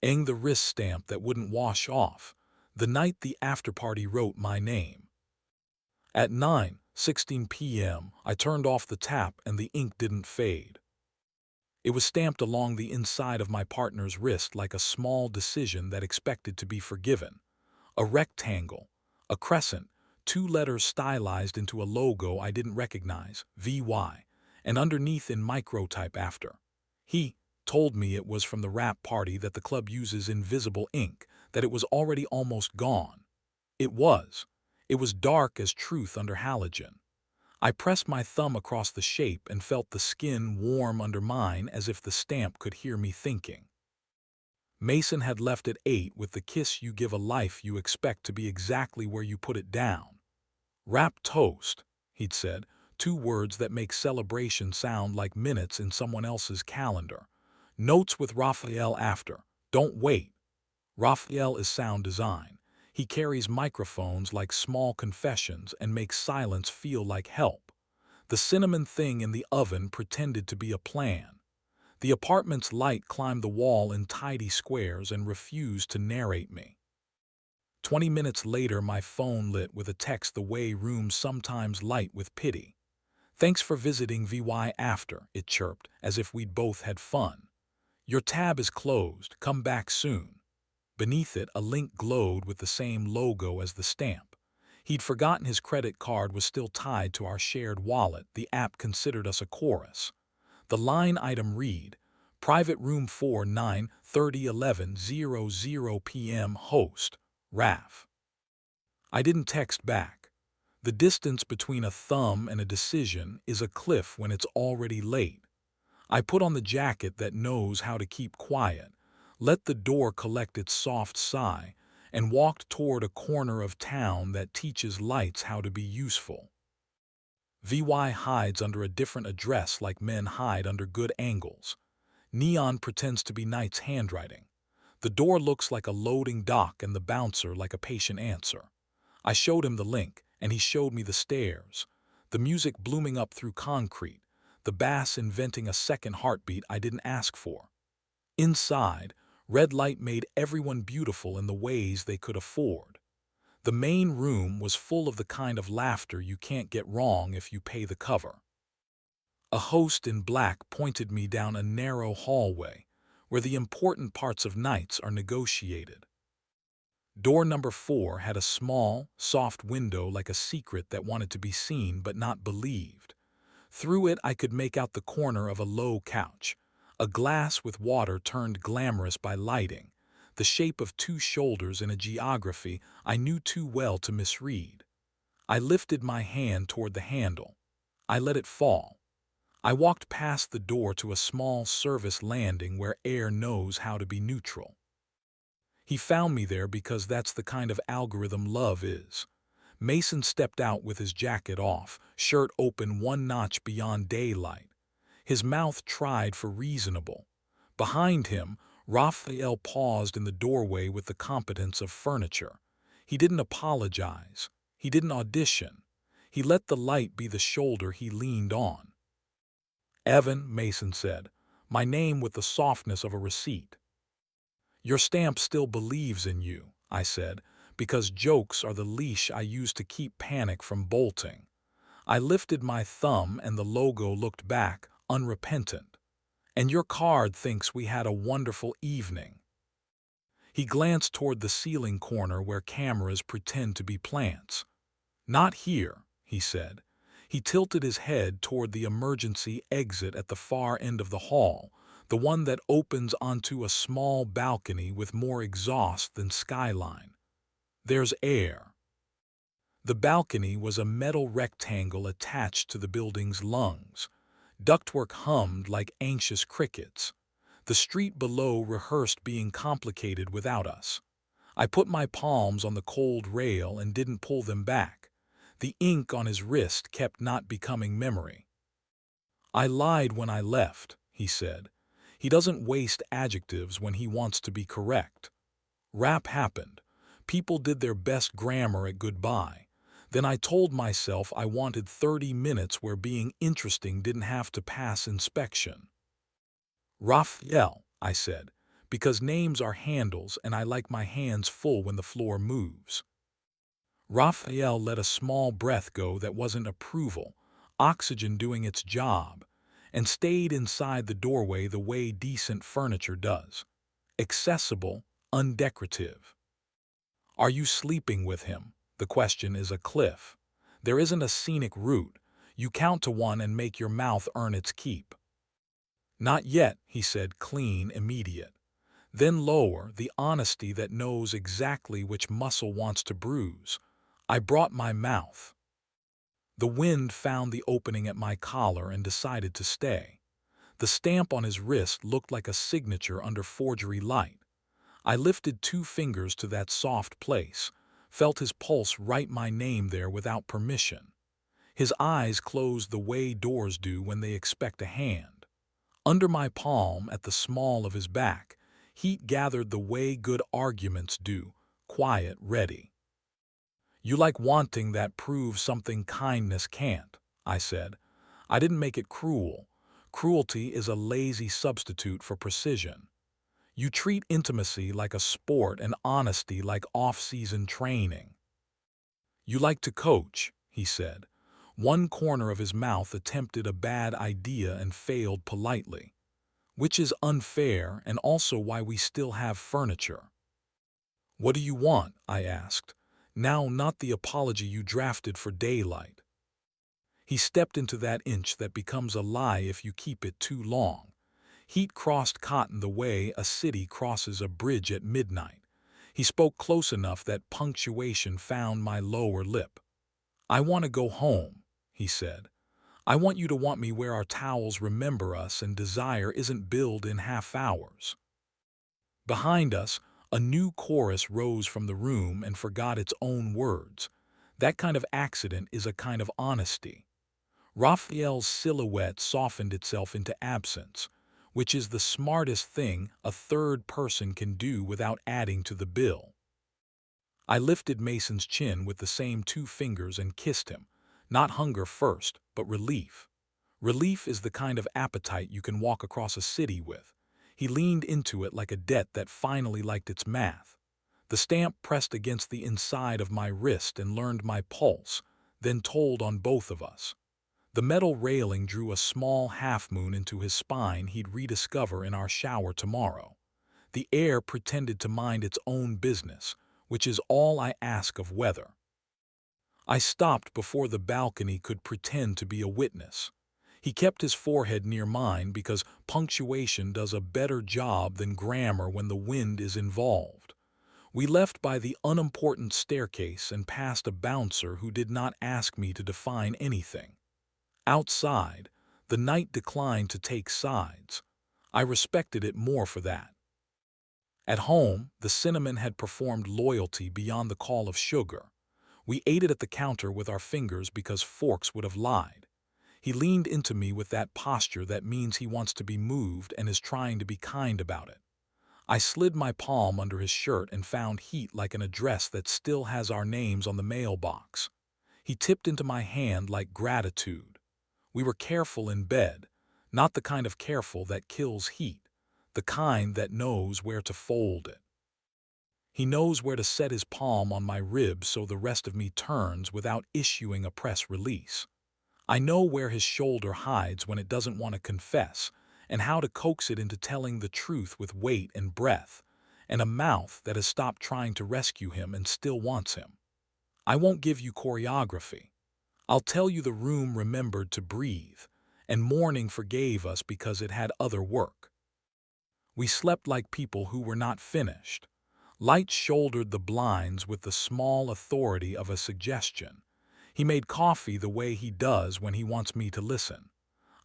the wrist stamp that wouldn't wash off, the night the afterparty wrote my name. At 9:16 p.m., I turned off the tap and the ink didn't fade. It was stamped along the inside of my partner's wrist like a small decision that expected to be forgiven. A rectangle, a crescent, two letters stylized into a logo I didn't recognize, VY, and underneath in microtype after. He told me it was from the rap party that the club uses invisible ink, that it was already almost gone. It was. It was dark as truth under halogen. I pressed my thumb across the shape and felt the skin warm under mine as if the stamp could hear me thinking. Mason had left at 8 with the kiss you give a life you expect to be exactly where you put it down. Wrap toast, he'd said, two words that make celebration sound like minutes in someone else's calendar. Notes with Raphael after. Don't wait. Raphael is sound design. He carries microphones like small confessions and makes silence feel like help. The cinnamon thing in the oven pretended to be a plan. The apartment's light climbed the wall in tidy squares and refused to narrate me. 20 minutes later, my phone lit with a text the way rooms sometimes light with pity. "Thanks for visiting VY after," it chirped, as if we'd both had fun. "Your tab is closed. Come back soon." Beneath it, a link glowed with the same logo as the stamp. He'd forgotten his credit card was still tied to our shared wallet. The app considered us a chorus. The line item read, "Private room 4, 9:30:11:00 p.m. Host, Raf." I didn't text back. The distance between a thumb and a decision is a cliff when it's already late. I put on the jacket that knows how to keep quiet, let the door collect its soft sigh, and walked toward a corner of town that teaches lights how to be useful. VY hides under a different address like men hide under good angles. Neon pretends to be night's handwriting. The door looks like a loading dock and the bouncer like a patient answer. I showed him the link, and he showed me the stairs. The music blooming up through concrete, the bass inventing a second heartbeat I didn't ask for. Inside, red light made everyone beautiful in the ways they could afford. The main room was full of the kind of laughter you can't get wrong if you pay the cover. A host in black pointed me down a narrow hallway where the important parts of nights are negotiated. Door number 4 had a small, soft window like a secret that wanted to be seen but not believed. Through it I could make out the corner of a low couch, a glass with water turned glamorous by lighting, the shape of two shoulders in a geography I knew too well to misread. I lifted my hand toward the handle. I let it fall. I walked past the door to a small service landing where air knows how to be neutral. He found me there because that's the kind of algorithm love is. Mason stepped out with his jacket off, shirt open one notch beyond daylight. His mouth tried for reasonable. Behind him, Raphael paused in the doorway with the competence of furniture. He didn't apologize. He didn't audition. He let the light be the shoulder he leaned on. "Evan," Mason said, my name with the softness of a receipt. "Your stamp still believes in you," I said, because jokes are the leash I use to keep panic from bolting. I lifted my thumb and the logo looked back, unrepentant. "And your card thinks we had a wonderful evening." He glanced toward the ceiling corner where cameras pretend to be plants. "Not here," he said. He tilted his head toward the emergency exit at the far end of the hall, the one that opens onto a small balcony with more exhaust than skyline. "There's air." The balcony was a metal rectangle attached to the building's lungs. Ductwork hummed like anxious crickets. The street below rehearsed being complicated without us. I put my palms on the cold rail and didn't pull them back. The ink on his wrist kept not becoming memory. "I lied when I left," he said. He doesn't waste adjectives when he wants to be correct. Rap happened. People did their best grammar at goodbye. Then I told myself I wanted 30 minutes where being interesting didn't have to pass inspection. "Raphael," I said, Because names are handles and I like my hands full when the floor moves. Raphael let a small breath go that wasn't approval, oxygen doing its job, and stayed inside the doorway the way decent furniture does. Accessible, undecorative. Are you sleeping with him? The question is a cliff. There isn't a scenic route. You count to one and make your mouth earn its keep. Not yet, he said, clean, immediate. Then lower, the honesty that knows exactly which muscle wants to bruise. I brought my mouth. The wind found the opening at my collar and decided to stay. The stamp on his wrist looked like a signature under forgery light. I lifted 2 fingers to that soft place, felt his pulse write my name there without permission. His eyes closed the way doors do when they expect a hand. Under my palm, at the small of his back, heat gathered the way good arguments do, quiet, ready. You like wanting that proves something kindness can't, I said. I didn't make it cruel. Cruelty is a lazy substitute for precision. You treat intimacy like a sport and honesty like off-season training. You like to coach, he said. One corner of his mouth attempted a bad idea and failed politely, which is unfair and also why we still have furniture. What do you want? I asked. Now not the apology you drafted for daylight. He stepped into that inch that becomes a lie if you keep it too long. Heat crossed cotton the way a city crosses a bridge at midnight. He spoke close enough that punctuation found my lower lip. I want to go home, he said. I want you to want me where our towels remember us and desire isn't billed in half hours. Behind us, a new chorus rose from the room and forgot its own words. That kind of accident is a kind of honesty. Raphael's silhouette softened itself into absence, which is the smartest thing a third person can do without adding to the bill. I lifted Mason's chin with the same 2 fingers and kissed him. Not hunger first, but relief. Relief is the kind of appetite you can walk across a city with. He leaned into it like a debt that finally liked its math. The stamp pressed against the inside of my wrist and learned my pulse, then told on both of us. The metal railing drew a small half-moon into his spine he'd rediscover in our shower tomorrow. The air pretended to mind its own business, which is all I ask of weather. I stopped before the balcony could pretend to be a witness. He kept his forehead near mine because punctuation does a better job than grammar when the wind is involved. We left by the unimportant staircase and passed a bouncer who did not ask me to define anything. Outside, the night declined to take sides. I respected it more for that. At home, the cinnamon had performed loyalty beyond the call of sugar. We ate it at the counter with our fingers because forks would have lied. He leaned into me with that posture that means he wants to be moved and is trying to be kind about it. I slid my palm under his shirt and found heat like an address that still has our names on the mailbox. He tipped into my hand like gratitude. We were careful in bed, not the kind of careful that kills heat, the kind that knows where to fold it. He knows where to set his palm on my ribs so the rest of me turns without issuing a press release. I know where his shoulder hides when it doesn't want to confess, and how to coax it into telling the truth with weight and breath, and a mouth that has stopped trying to rescue him and still wants him. I won't give you choreography. I'll tell you the room remembered to breathe, and morning forgave us because it had other work. We slept like people who were not finished. Light shouldered the blinds with the small authority of a suggestion. He made coffee the way he does when he wants me to listen.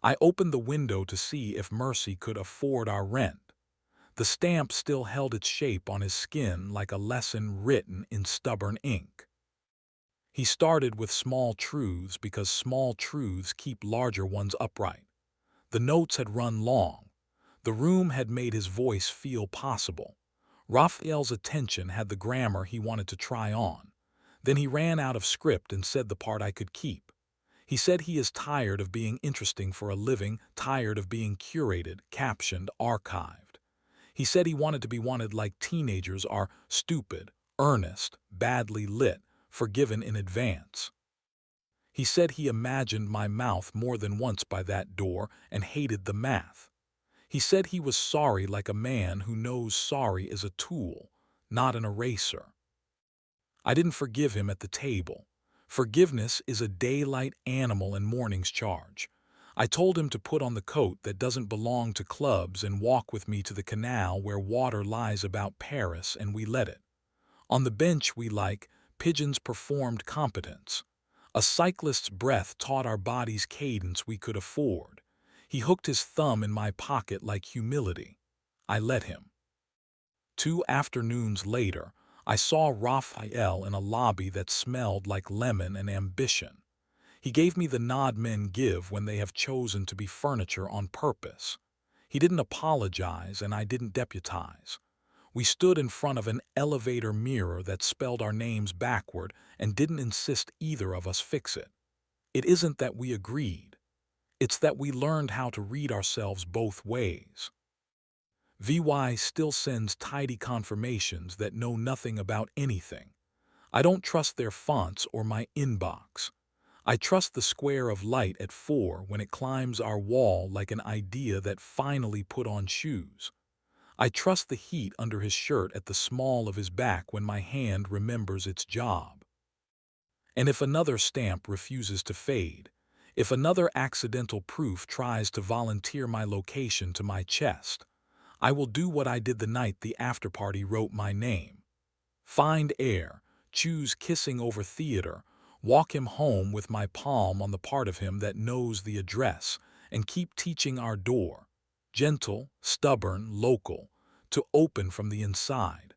I opened the window to see if Mercy could afford our rent. The stamp still held its shape on his skin like a lesson written in stubborn ink. He started with small truths because small truths keep larger ones upright. The notes had run long. The room had made his voice feel possible. Raphael's attention had the grammar he wanted to try on. Then he ran out of script and said the part I could keep. He said he is tired of being interesting for a living, tired of being curated, captioned, archived. He said he wanted to be wanted like teenagers are: stupid, earnest, badly lit, forgiven in advance. He said he imagined my mouth more than once by that door and hated the math. He said he was sorry like a man who knows sorry is a tool, not an eraser. I didn't forgive him at the table. Forgiveness is a daylight animal and morning's charge. I told him to put on the coat that doesn't belong to clubs and walk with me to the canal where water lies about Paris, and we let it. On the bench we like, pigeons performed competence. A cyclist's breath taught our bodies cadence we could afford. He hooked his thumb in my pocket like humility. I let him. 2 afternoons later, I saw Raphael in a lobby that smelled like lemon and ambition. He gave me the nod men give when they have chosen to be furniture on purpose. He didn't apologize and I didn't deputize. We stood in front of an elevator mirror that spelled our names backward and didn't insist either of us fix it. It isn't that we agreed. It's that we learned how to read ourselves both ways. VY still sends tidy confirmations that know nothing about anything. I don't trust their fonts or my inbox. I trust the square of light at 4 when it climbs our wall like an idea that finally put on shoes. I trust the heat under his shirt at the small of his back when my hand remembers its job. And if another stamp refuses to fade, if another accidental proof tries to volunteer my location to my chest, I will do what I did the night the afterparty wrote my name. Find air, choose kissing over theater, walk him home with my palm on the part of him that knows the address, and keep teaching our door, gentle, stubborn, local, to open from the inside.